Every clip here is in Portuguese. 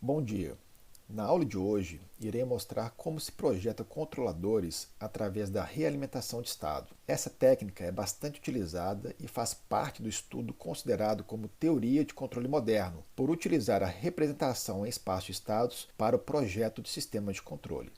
Bom dia! Na aula de hoje, irei mostrar como se projeta controladores através da realimentação de estado. Essa técnica é bastante utilizada e faz parte do estudo considerado como teoria de controle moderno, por utilizar a representação em espaço de estados para o projeto de sistema de controle.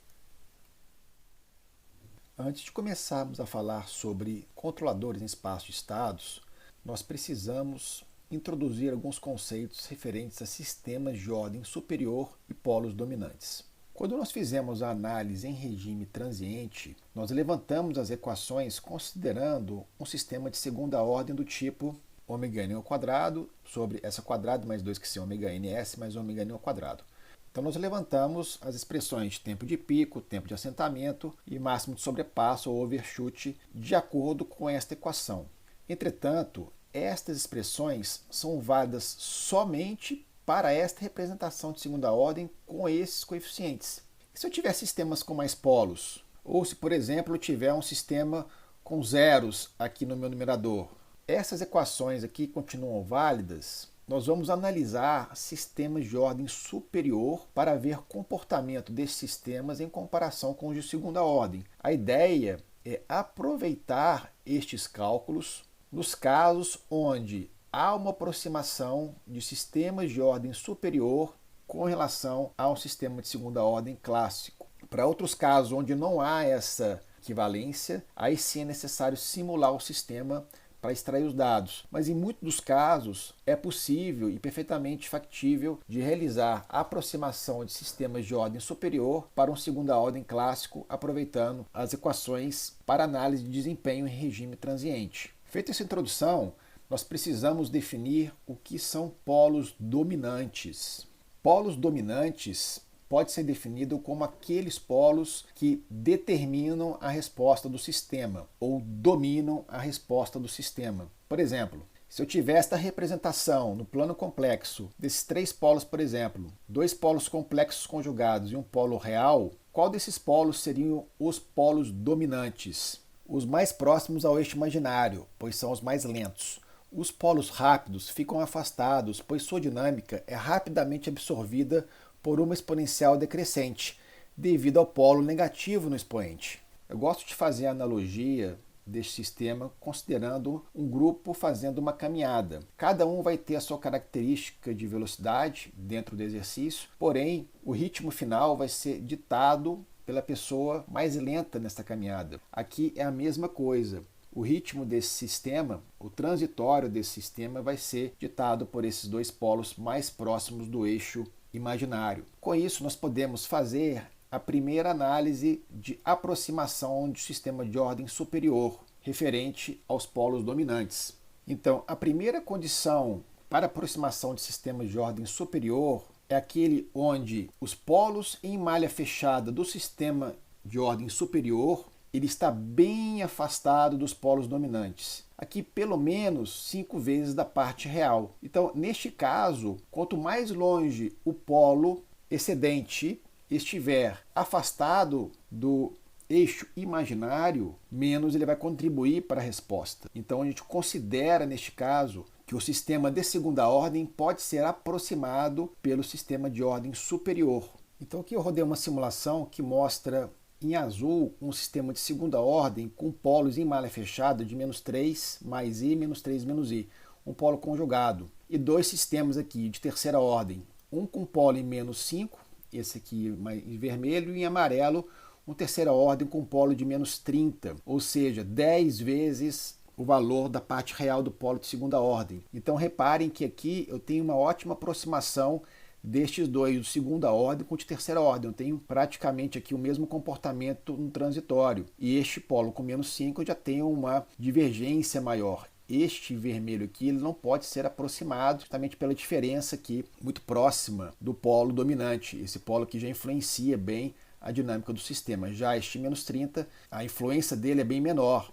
Antes de começarmos a falar sobre controladores em espaço de estados, nós precisamos introduzir alguns conceitos referentes a sistemas de ordem superior e polos dominantes. Quando nós fizemos a análise em regime transiente, nós levantamos as equações considerando um sistema de segunda ordem do tipo ômega n ao quadrado sobre S ao quadrado mais 2 que C ômega ns mais ômega n ao quadrado. Então nós levantamos as expressões de tempo de pico, tempo de assentamento e máximo de sobrepasso ou overshoot de acordo com esta equação. Entretanto, estas expressões são válidas somente para esta representação de segunda ordem com esses coeficientes. E se eu tiver sistemas com mais polos, ou se, por exemplo, eu tiver um sistema com zeros aqui no meu numerador, essas equações aqui continuam válidas. Nós vamos analisar sistemas de ordem superior para ver comportamento desses sistemas em comparação com os de segunda ordem. A ideia é aproveitar estes cálculos nos casos onde há uma aproximação de sistemas de ordem superior com relação a um sistema de segunda ordem clássico. Para outros casos onde não há essa equivalência, aí sim é necessário simular o sistema para extrair os dados. Mas em muitos dos casos é possível e perfeitamente factível de realizar a aproximação de sistemas de ordem superior para um segunda ordem clássico, aproveitando as equações para análise de desempenho em regime transiente. Feita essa introdução, nós precisamos definir o que são polos dominantes. Polos dominantes pode ser definido como aqueles polos que determinam a resposta do sistema ou dominam a resposta do sistema. Por exemplo, se eu tiver esta representação no plano complexo desses três polos, por exemplo, dois polos complexos conjugados e um polo real, qual desses polos seriam os polos dominantes? Os mais próximos ao eixo imaginário, pois são os mais lentos. Os polos rápidos ficam afastados, pois sua dinâmica é rapidamente absorvida por uma exponencial decrescente, devido ao polo negativo no expoente. Eu gosto de fazer a analogia deste sistema considerando um grupo fazendo uma caminhada. Cada um vai ter a sua característica de velocidade dentro do exercício, porém o ritmo final vai ser ditado pela pessoa mais lenta nesta caminhada. Aqui é a mesma coisa. O ritmo desse sistema, o transitório desse sistema, vai ser ditado por esses dois polos mais próximos do eixo imaginário. Com isso, nós podemos fazer a primeira análise de aproximação de sistema de ordem superior, referente aos polos dominantes. Então, a primeira condição para aproximação de sistemas de ordem superior é aquele onde os polos em malha fechada do sistema de ordem superior ele está bem afastado dos polos dominantes. Aqui pelo menos 5 vezes da parte real. Então, neste caso, quanto mais longe o polo excedente estiver afastado do eixo imaginário, menos ele vai contribuir para a resposta. Então, a gente considera neste caso que o sistema de segunda ordem pode ser aproximado pelo sistema de ordem superior. Então aqui eu rodei uma simulação que mostra em azul um sistema de segunda ordem com polos em malha fechada de -3 mais i, -3 menos i, um polo conjugado. E dois sistemas aqui de terceira ordem, um com polo em -5, esse aqui em vermelho, e em amarelo, um terceira ordem com polo de -30, ou seja, 10 vezes o valor da parte real do polo de segunda ordem. Então reparem que aqui eu tenho uma ótima aproximação destes dois, de segunda ordem com de terceira ordem. Eu tenho praticamente aqui o mesmo comportamento no transitório. E este polo com -5 eu já tenho uma divergência maior. Este vermelho aqui ele não pode ser aproximado justamente pela diferença aqui muito próxima do polo dominante. Esse polo aqui já influencia bem a dinâmica do sistema. Já este -30, a influência dele é bem menor.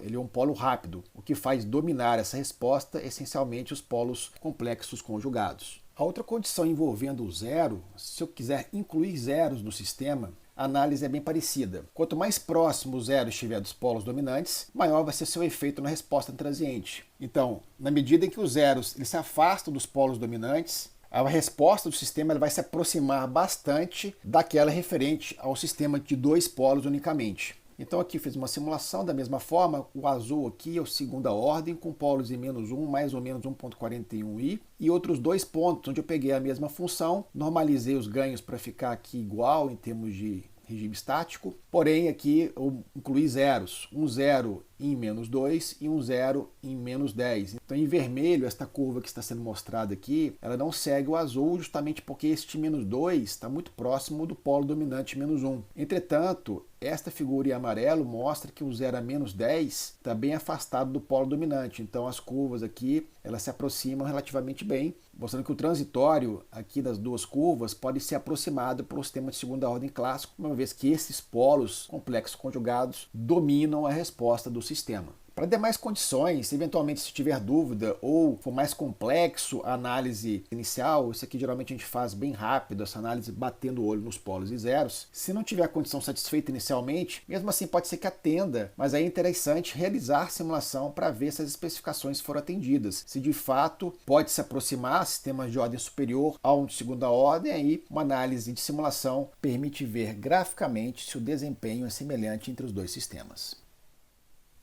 Ele é um polo rápido, o que faz dominar essa resposta essencialmente os polos complexos conjugados. A outra condição envolvendo o zero, se eu quiser incluir zeros no sistema, a análise é bem parecida. Quanto mais próximo o zero estiver dos polos dominantes, maior vai ser seu efeito na resposta transiente. Então, na medida em que os zeros eles se afastam dos polos dominantes, a resposta do sistema ela vai se aproximar bastante daquela referente ao sistema de dois polos unicamente. Então aqui fiz uma simulação da mesma forma, o azul aqui é o segunda ordem, com polos em -1, mais ou menos 1,41i, e outros dois pontos onde eu peguei a mesma função, normalizei os ganhos para ficar aqui igual em termos de regime estático, porém aqui eu incluí zeros, um zero em -2 e um zero em -10. Então em vermelho, esta curva que está sendo mostrada aqui, ela não segue o azul justamente porque este -2 está muito próximo do polo dominante -1. Entretanto, esta figura em amarelo mostra que o zero a -10 está bem afastado do polo dominante, então as curvas aqui elas se aproximam relativamente bem, mostrando que o transitório aqui das duas curvas pode ser aproximado pelo sistema de segunda ordem clássico, uma vez que esses polos complexos conjugados dominam a resposta do sistema. Para demais condições, eventualmente se tiver dúvida ou for mais complexo a análise inicial, isso aqui geralmente a gente faz bem rápido, essa análise batendo o olho nos polos e zeros. Se não tiver a condição satisfeita inicialmente, mesmo assim pode ser que atenda, mas aí é interessante realizar simulação para ver se as especificações foram atendidas. Se de fato pode se aproximar a sistemas de ordem superior a um de segunda ordem, aí uma análise de simulação permite ver graficamente se o desempenho é semelhante entre os dois sistemas.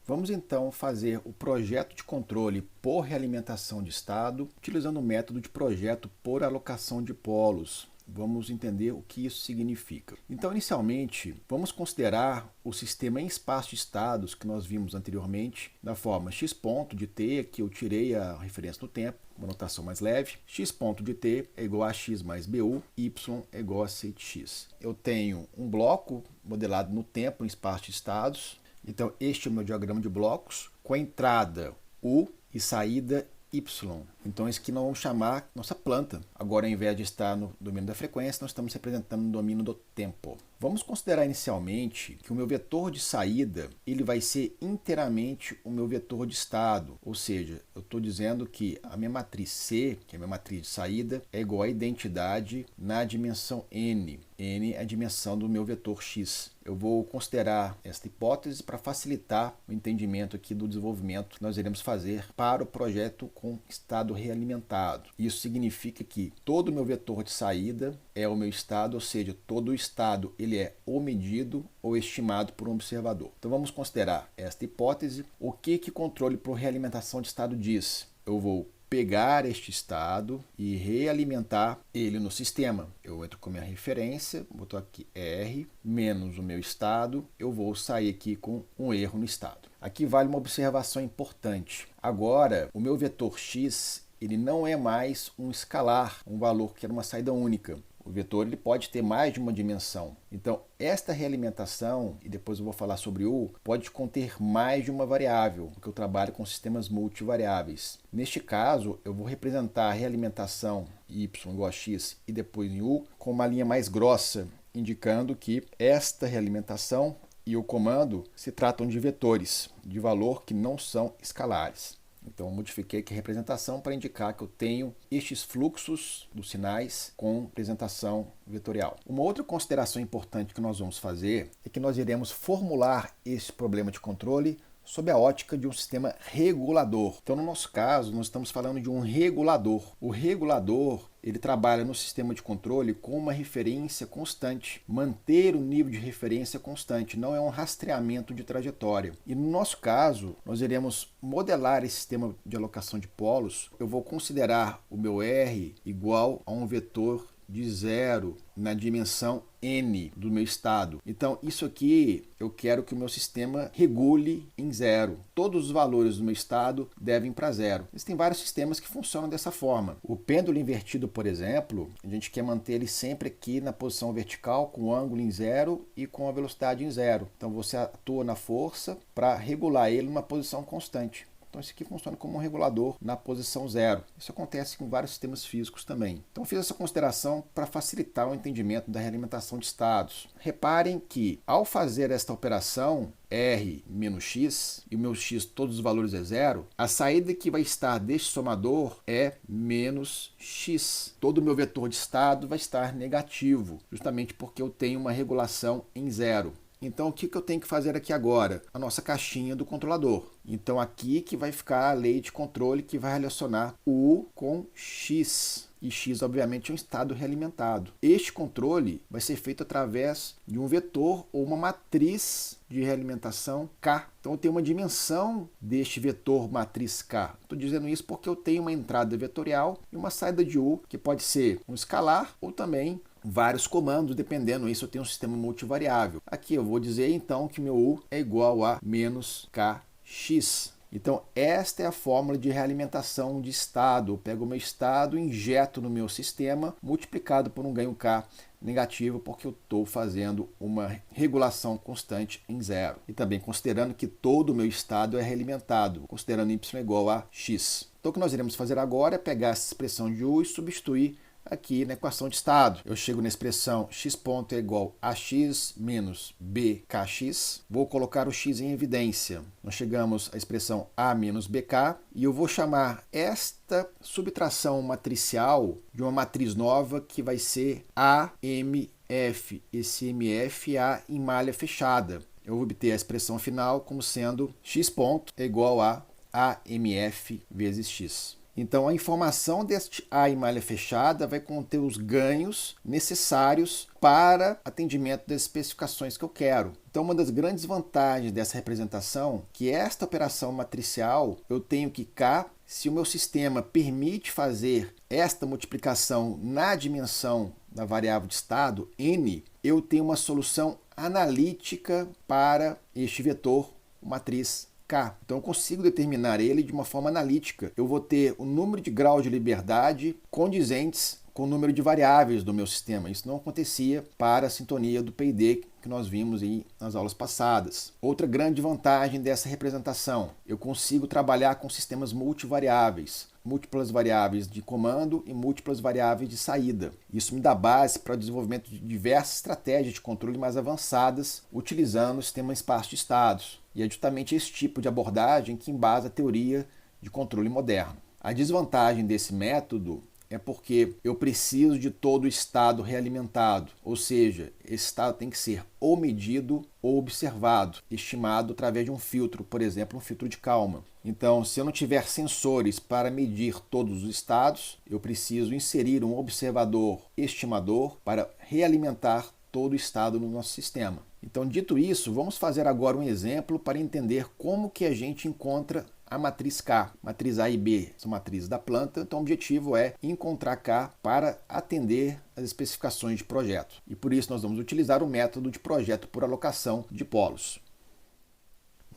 Vamos então fazer o projeto de controle por realimentação de estado, utilizando o método de projeto por alocação de polos. Vamos entender o que isso significa. Então, inicialmente, vamos considerar o sistema em espaço de estados que nós vimos anteriormente, da forma x ponto de t, que eu tirei a referência no tempo, uma notação mais leve, x ponto de t é igual a x mais bu, y é igual a c de x. Eu tenho um bloco modelado no tempo em espaço de estados. Então, este é o meu diagrama de blocos, com a entrada U e saída Y. Então, isso aqui nós vamos chamar nossa planta. Agora, ao invés de estar no domínio da frequência, nós estamos representando no domínio do tempo. Vamos considerar inicialmente que o meu vetor de saída ele vai ser inteiramente o meu vetor de estado. Ou seja, eu estou dizendo que a minha matriz C, que é a minha matriz de saída, é igual à identidade na dimensão n. N é a dimensão do meu vetor x. Eu vou considerar esta hipótese para facilitar o entendimento aqui do desenvolvimento que nós iremos fazer para o projeto com estado realimentado. Isso significa que todo o meu vetor de saída é o meu estado, ou seja, todo o estado ele é ou medido ou estimado por um observador. Então vamos considerar esta hipótese. O que controle por realimentação de estado diz? Eu vou pegar este estado e realimentar ele no sistema. Eu entro com minha referência, boto aqui R, menos o meu estado, eu vou sair aqui com um erro no estado. Aqui vale uma observação importante. Agora, o meu vetor x, ele não é mais um escalar, um valor que era uma saída única. O vetor ele pode ter mais de uma dimensão. Então, esta realimentação, e depois eu vou falar sobre U, pode conter mais de uma variável, porque eu trabalho com sistemas multivariáveis. Neste caso, eu vou representar a realimentação y igual a x e depois em U com uma linha mais grossa, indicando que esta realimentação e o comando se tratam de vetores, de valor que não são escalares. Então, eu modifiquei aqui a representação para indicar que eu tenho estes fluxos dos sinais com representação vetorial. Uma outra consideração importante que nós vamos fazer é que nós iremos formular esse problema de controle sob a ótica de um sistema regulador. Então, no nosso caso, nós estamos falando de um regulador. O regulador ele trabalha no sistema de controle com uma referência constante. Manter o nível de referência constante não é um rastreamento de trajetória. E no nosso caso, nós iremos modelar esse sistema de alocação de polos. Eu vou considerar o meu R igual a um vetor de zero na dimensão n do meu estado. Então, isso aqui eu quero que o meu sistema regule em zero. Todos os valores do meu estado devem para zero. Existem vários sistemas que funcionam dessa forma. O pêndulo invertido, por exemplo, a gente quer manter ele sempre aqui na posição vertical, com o ângulo em zero e com a velocidade em zero. Então, você atua na força para regular ele numa posição constante. Então, esse aqui funciona como um regulador na posição zero. Isso acontece com vários sistemas físicos também. Então, fiz essa consideração para facilitar o entendimento da realimentação de estados. Reparem que, ao fazer esta operação, R menos x, e o meu x, todos os valores é zero, a saída que vai estar deste somador é menos x. Todo o meu vetor de estado vai estar negativo, justamente porque eu tenho uma regulação em zero. Então, o que eu tenho que fazer aqui agora? A nossa caixinha do controlador. Então, aqui que vai ficar a lei de controle que vai relacionar U com X. E X, obviamente, é um estado realimentado. Este controle vai ser feito através de um vetor ou uma matriz de realimentação K. Então, eu tenho uma dimensão deste vetor matriz K. Estou dizendo isso porque eu tenho uma entrada vetorial e uma saída de U, que pode ser um escalar ou também vários comandos, dependendo disso eu tenho um sistema multivariável. Aqui eu vou dizer então que meu U é igual a menos Kx. Então esta é a fórmula de realimentação de estado. Eu pego o meu estado, injeto no meu sistema, multiplicado por um ganho K negativo, porque eu estou fazendo uma regulação constante em zero. E também considerando que todo o meu estado é realimentado, considerando y igual a x. Então o que nós iremos fazer agora é pegar essa expressão de U e substituir aqui na equação de estado. Eu chego na expressão x ponto é igual a x menos bkx. Vou colocar o x em evidência. Nós chegamos à expressão a menos bk e eu vou chamar esta subtração matricial de uma matriz nova que vai ser AMF. Esse MF é A em malha fechada. Eu vou obter a expressão final como sendo x ponto é igual a AMF vezes x. Então, a informação deste A em malha fechada vai conter os ganhos necessários para atendimento das especificações que eu quero. Então, uma das grandes vantagens dessa representação é que esta operação matricial, eu tenho que K, se o meu sistema permite fazer esta multiplicação na dimensão da variável de estado, N, eu tenho uma solução analítica para este vetor matriz K. Então eu consigo determinar ele de uma forma analítica. Eu vou ter o número de graus de liberdade condizentes com o número de variáveis do meu sistema. Isso não acontecia para a sintonia do PID que nós vimos aí nas aulas passadas. Outra grande vantagem dessa representação, eu consigo trabalhar com sistemas multivariáveis, múltiplas variáveis de comando e múltiplas variáveis de saída. Isso me dá base para o desenvolvimento de diversas estratégias de controle mais avançadas, utilizando o sistema espaço de estados. E é justamente esse tipo de abordagem que embasa a teoria de controle moderno. A desvantagem desse método é porque eu preciso de todo o estado realimentado, ou seja, esse estado tem que ser ou medido ou observado, estimado através de um filtro, por exemplo, um filtro de Kalman. Então, se eu não tiver sensores para medir todos os estados, eu preciso inserir um observador estimador para realimentar todo o estado no nosso sistema. Então, dito isso, vamos fazer agora um exemplo para entender como que a gente encontra a matriz K. Matriz A e B são matrizes da planta, então o objetivo é encontrar K para atender as especificações de projeto. E por isso nós vamos utilizar o método de projeto por alocação de polos.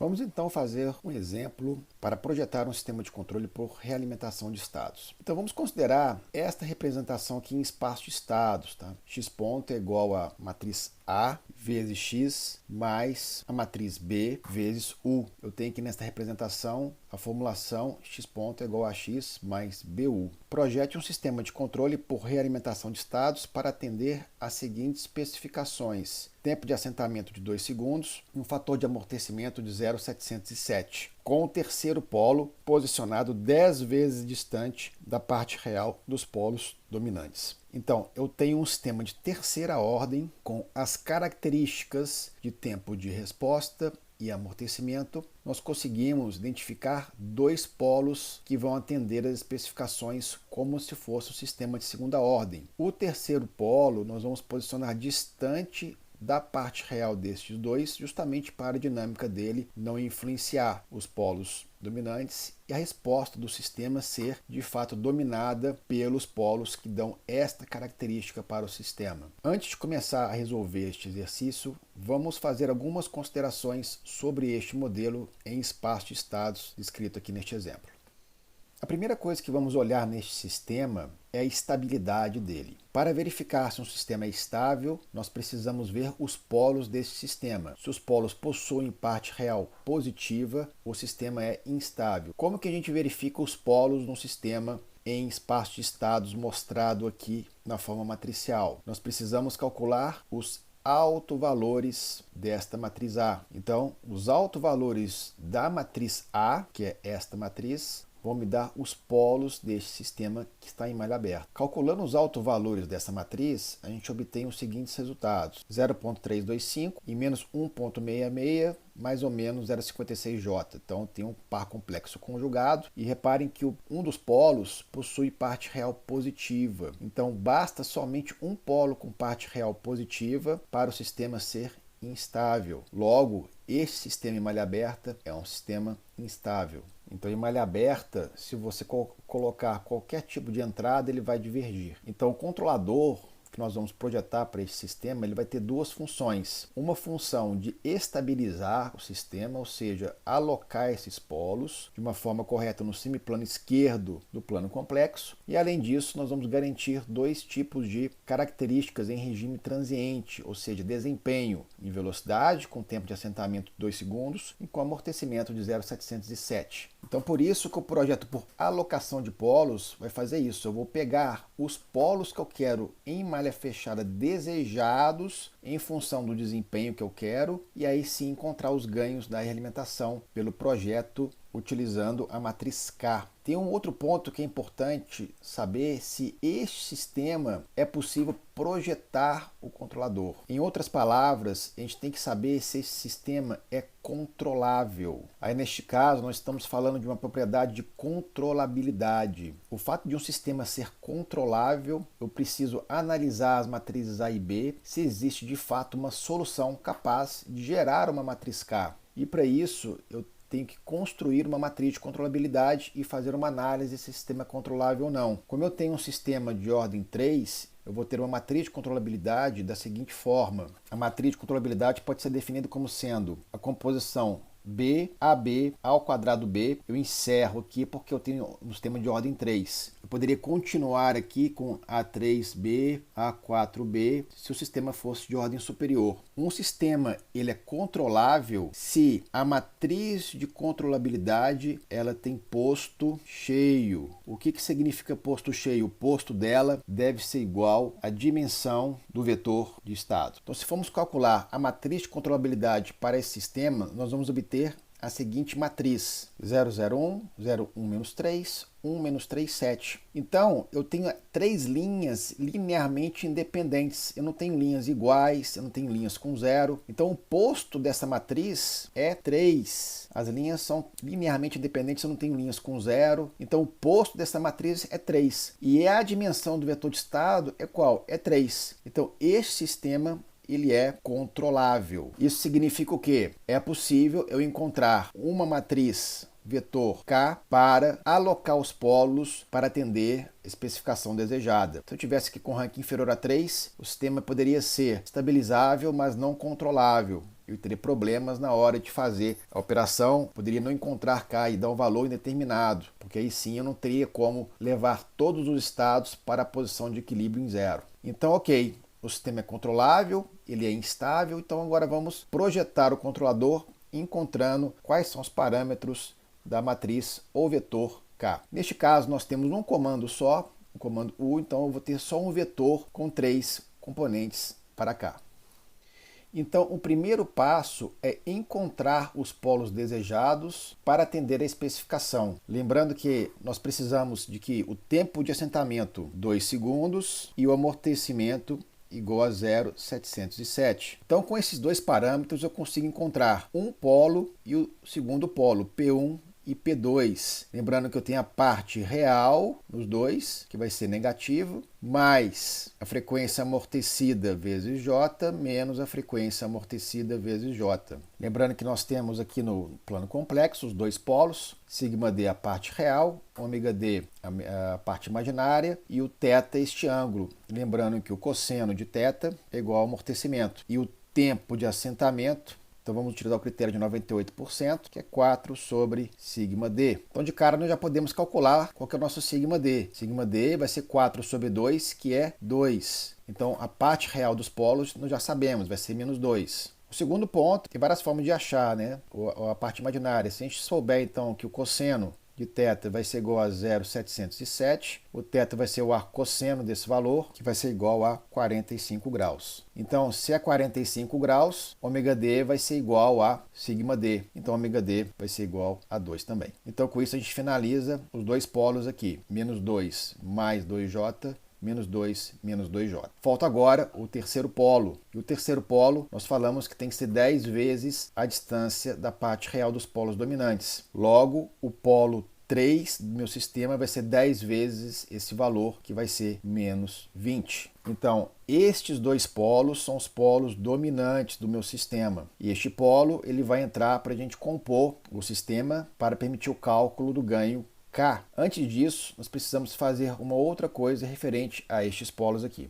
Vamos então fazer um exemplo para projetar um sistema de controle por realimentação de estados. Então vamos considerar esta representação aqui em espaço de estados. Tá? X ponto é igual a matriz A vezes X mais a matriz B vezes U. Eu tenho aqui nesta representação a formulação X ponto é igual a X mais BU. Projete um sistema de controle por realimentação de estados para atender às seguintes especificações. Tempo de assentamento de 2 segundos e um fator de amortecimento de 0,707, com o terceiro polo posicionado 10 vezes distante da parte real dos polos dominantes. Então, eu tenho um sistema de terceira ordem com as características de tempo de resposta e amortecimento. Nós conseguimos identificar dois polos que vão atender as especificações como se fosse um sistema de segunda ordem. O terceiro polo nós vamos posicionar distante da parte real destes dois, justamente para a dinâmica dele não influenciar os polos dominantes e a resposta do sistema ser de fato dominada pelos polos que dão esta característica para o sistema. Antes de começar a resolver este exercício, vamos fazer algumas considerações sobre este modelo em espaço de estados descrito aqui neste exemplo. A primeira coisa que vamos olhar neste sistema é a estabilidade dele. Para verificar se um sistema é estável, nós precisamos ver os polos desse sistema. Se os polos possuem parte real positiva, o sistema é instável. Como que a gente verifica os polos num sistema em espaço de estados mostrado aqui na forma matricial? Nós precisamos calcular os autovalores desta matriz A. Então, os autovalores da matriz A, que é esta matriz, vão me dar os polos deste sistema que está em malha aberta. Calculando os autovalores dessa matriz, a gente obtém os seguintes resultados: 0,325 e menos 1,66, mais ou menos 0,56J. Então tem um par complexo conjugado, e reparem que um dos polos possui parte real positiva. Então basta somente um polo com parte real positiva para o sistema ser instável. Logo, esse sistema em malha aberta é um sistema instável. Então, em malha aberta, se você colocar qualquer tipo de entrada, ele vai divergir. Então, o controlador que nós vamos projetar para esse sistema, ele vai ter duas funções. Uma função de estabilizar o sistema, ou seja, alocar esses polos de uma forma correta no semiplano esquerdo do plano complexo. E além disso, nós vamos garantir dois tipos de características em regime transiente, ou seja, desempenho em velocidade, com tempo de assentamento de 2 segundos, e com amortecimento de 0,707. Então, por isso que o projeto por alocação de polos vai fazer isso. Eu vou pegar os polos que eu quero em malha fechada desejados em função do desempenho que eu quero, e aí sim encontrar os ganhos da realimentação pelo projeto utilizando a matriz K. Tem um outro ponto que é importante saber: se este sistema é possível projetar o controlador. Em outras palavras, a gente tem que saber se esse sistema é controlável. Aí neste caso nós estamos falando de uma propriedade de controlabilidade. O fato de um sistema ser controlável, eu preciso analisar as matrizes A e B se existe de fato uma solução capaz de gerar uma matriz K. E para isso eu tenho que construir uma matriz de controlabilidade e fazer uma análise se esse sistema é controlável ou não. Como eu tenho um sistema de ordem 3, eu vou ter uma matriz de controlabilidade da seguinte forma. A matriz de controlabilidade pode ser definida como sendo a composição B, AB ao quadrado B. Eu encerro aqui porque eu tenho um sistema de ordem 3. Eu poderia continuar aqui com A3B, A4B, se o sistema fosse de ordem superior. Um sistema ele é controlável se a matriz de controlabilidade ela tem posto cheio. O que significa posto cheio? O posto dela deve ser igual à dimensão do vetor de estado. Então, se formos calcular a matriz de controlabilidade para esse sistema, nós vamos obter a seguinte matriz: 001, 01-3, 1-3, 7. Então, eu tenho três linhas linearmente independentes. Eu não tenho linhas iguais, eu não tenho linhas com zero. Então, o posto dessa matriz é 3. As linhas são linearmente independentes, eu não tenho linhas com zero. Então, o posto dessa matriz é 3. E a dimensão do vetor de estado é qual? É 3. Então, este sistema ele é controlável. Isso significa o quê? É possível eu encontrar uma matriz vetor K para alocar os polos para atender a especificação desejada. Se eu tivesse aqui com rank inferior a 3, o sistema poderia ser estabilizável, mas não controlável. Eu teria problemas na hora de fazer a operação, poderia não encontrar K e dar um valor indeterminado, porque aí sim eu não teria como levar todos os estados para a posição de equilíbrio em zero. Então, ok, o sistema é controlável, ele é instável, então agora vamos projetar o controlador encontrando quais são os parâmetros da matriz ou vetor K. Neste caso, nós temos um comando só, o comando U, então eu vou ter só um vetor com 3 componentes para K. Então, o primeiro passo é encontrar os polos desejados para atender a especificação. Lembrando que nós precisamos de que o tempo de assentamento 2 segundos e o amortecimento igual a 0,707. Então, com esses dois parâmetros, eu consigo encontrar um polo e o segundo polo, P1 e P2. Lembrando que eu tenho a parte real nos dois, que vai ser negativo, mais a frequência amortecida vezes J, menos a frequência amortecida vezes J. Lembrando que nós temos aqui no plano complexo os dois polos, sigma d a parte real, ômega d a parte imaginária e o θ este ângulo. Lembrando que o cosseno de θ é igual ao amortecimento. E o tempo de assentamento, então vamos utilizar o critério de 98%, que é 4 sobre sigma d. Então de cara nós já podemos calcular qual que é o nosso sigma d. Sigma d vai ser 4 sobre 2, que é 2. Então a parte real dos polos nós já sabemos, vai ser menos 2. O segundo ponto, tem várias formas de achar, né? A parte imaginária. Se a gente souber então que o cosseno de θ vai ser igual a 0,707. O θ vai ser o arcosseno desse valor, que vai ser igual a 45 graus. Então, se é 45 graus, ômega d vai ser igual a sigma d. Então, ômega d vai ser igual a 2 também. Então, com isso, a gente finaliza os dois polos aqui. Menos 2 mais 2j, menos 2, menos 2j. Falta agora o terceiro polo. E o terceiro polo, nós falamos que tem que ser 10 vezes a distância da parte real dos polos dominantes. Logo, o polo 3 do meu sistema vai ser 10 vezes esse valor, que vai ser menos 20. Então, estes dois polos são os polos dominantes do meu sistema. E este polo ele vai entrar para a gente compor o sistema para permitir o cálculo do ganho K. Antes disso, nós precisamos fazer uma outra coisa referente a estes polos aqui.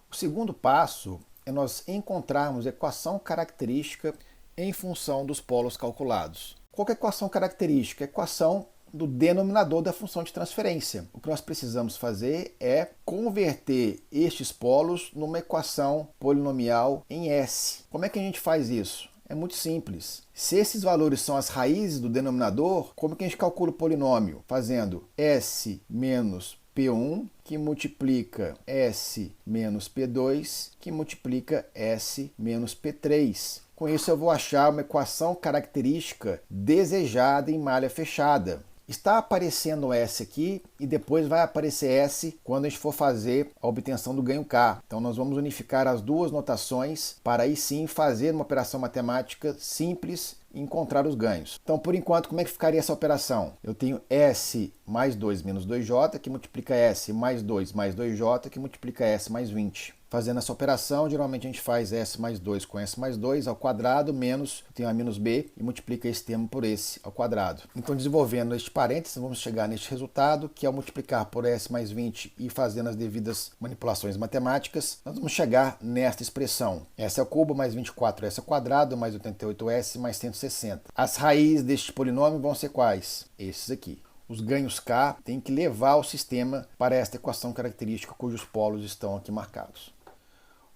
O segundo passo é nós encontrarmos a equação característica em função dos polos calculados. Qual que é a equação característica? A equação do denominador da função de transferência. O que nós precisamos fazer é converter estes polos numa equação polinomial em S. Como é que a gente faz isso? É muito simples. Se esses valores são as raízes do denominador, como que a gente calcula o polinômio? Fazendo S menos P1, que multiplica S menos P2, que multiplica S menos P3. Com isso eu vou achar uma equação característica desejada em malha fechada. Está aparecendo S aqui e depois vai aparecer S quando a gente for fazer a obtenção do ganho K. Então nós vamos unificar as duas notações para aí sim fazer uma operação matemática simples e encontrar os ganhos. Então por enquanto como é que ficaria essa operação? Eu tenho S mais 2 menos 2J que multiplica S mais 2 mais 2J que multiplica S mais 20. Fazendo essa operação, geralmente a gente faz S mais 2 com S mais 2 ao quadrado, menos, tem A menos B, e multiplica esse termo por esse ao quadrado. Então, desenvolvendo este parênteses, vamos chegar neste resultado, que ao multiplicar por S mais 20 e fazendo as devidas manipulações matemáticas, nós vamos chegar nesta expressão. S ao cubo mais 24S ao quadrado, mais 88S, mais 160. As raízes deste polinômio vão ser quais? Esses aqui. Os ganhos K têm que levar o sistema para esta equação característica cujos polos estão aqui marcados.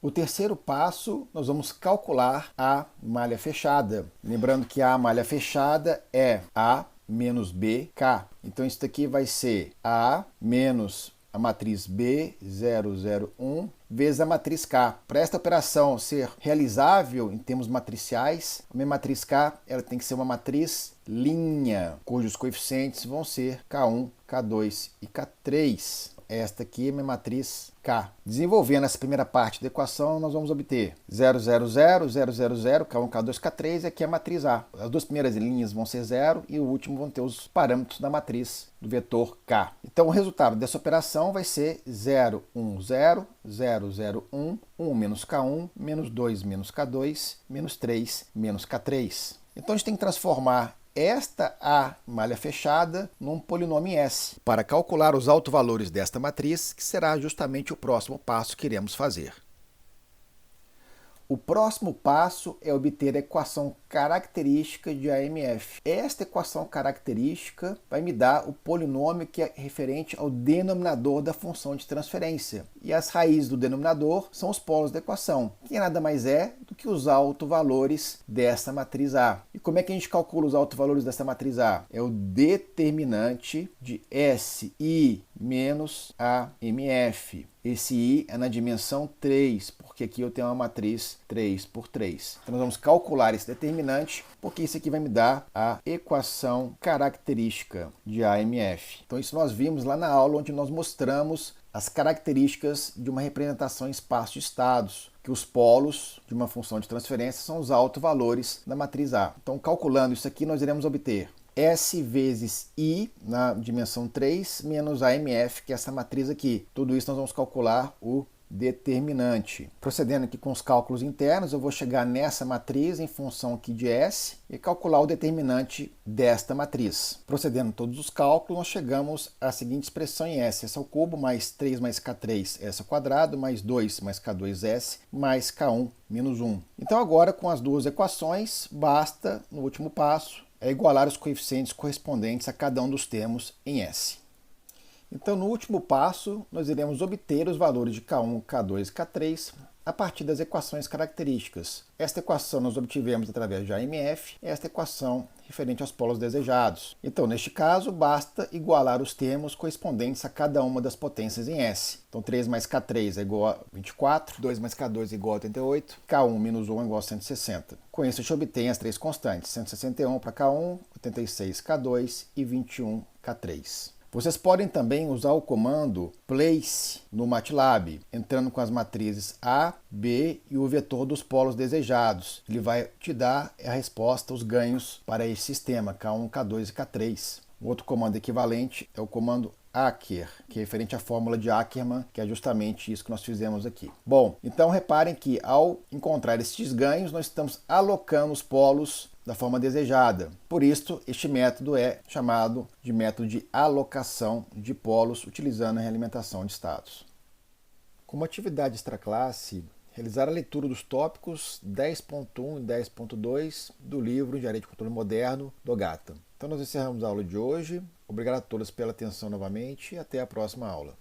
O terceiro passo, nós vamos calcular a malha fechada. Lembrando que a malha fechada é A menos BK. Então isso daqui vai ser A menos a matriz B001 vezes a matriz K. Para esta operação ser realizável em termos matriciais, a minha matriz K ela tem que ser uma matriz linha, cujos coeficientes vão ser K1, K2 e K3. Esta aqui é minha matriz K. Desenvolvendo essa primeira parte da equação, nós vamos obter 0, 0, 0, 0, 0, 0, K1, K2, K3, e aqui é a matriz A. As duas primeiras linhas vão ser 0 e o último vão ter os parâmetros da matriz do vetor K. Então o resultado dessa operação vai ser 0, 1, 0, 0, 0, 1, 1 menos K1, menos 2 menos K2, menos 3 menos K3. Então a gente tem que transformar esta A malha fechada num polinômio S, para calcular os autovalores desta matriz, que será justamente o próximo passo que iremos fazer. O próximo passo é obter a equação característica de AMF. Esta equação característica vai me dar o polinômio que é referente ao denominador da função de transferência. E as raízes do denominador são os polos da equação, que nada mais é do que os autovalores dessa matriz A. E como é que a gente calcula os autovalores dessa matriz A? É o determinante de SI menos AMF. Esse I é na dimensão 3, porque aqui eu tenho uma matriz 3 por 3. Então nós vamos calcular esse determinante, porque isso aqui vai me dar a equação característica de AMF. Então isso nós vimos lá na aula onde nós mostramos as características de uma representação em espaço de estados, que os polos de uma função de transferência são os autovalores da matriz A. Então calculando isso aqui nós iremos obter S vezes I na dimensão 3 menos AMF, que é essa matriz aqui. Tudo isso nós vamos calcular o determinante. Procedendo aqui com os cálculos internos, eu vou chegar nessa matriz em função aqui de S e calcular o determinante desta matriz. Procedendo todos os cálculos, nós chegamos à seguinte expressão em S ao cubo mais 3 mais K3 S ao quadrado mais 2 mais K2S mais K1 menos 1. Então agora com as duas equações, basta, no último passo, é igualar os coeficientes correspondentes a cada um dos termos em S. Então, no último passo, nós iremos obter os valores de K1, K2 e K3 a partir das equações características. Esta equação nós obtivemos através de AMF, esta equação referente aos polos desejados. Então, neste caso, basta igualar os termos correspondentes a cada uma das potências em S. Então, 3 mais K3 é igual a 24, 2 mais K2 é igual a 88, K1 menos 1 é igual a 160. Com isso, a gente obtém as três constantes, 161 para K1, 86 K2 e 21 K3. Vocês podem também usar o comando place no MATLAB, entrando com as matrizes A, B e o vetor dos polos desejados. Ele vai te dar a resposta, os ganhos para esse sistema, K1, K2 e K3. O outro comando equivalente é o comando Acker, que é referente à fórmula de Ackermann, que é justamente isso que nós fizemos aqui. Bom, então reparem que ao encontrar estes ganhos, nós estamos alocando os polos da forma desejada. Por isso, este método é chamado de método de alocação de polos, utilizando a realimentação de estados. Como atividade extraclasse, realizar a leitura dos tópicos 10.1 e 10.2 do livro Engenharia de Controle Moderno, do Ogata. Então nós encerramos a aula de hoje. Obrigado a todos pela atenção novamente e até a próxima aula.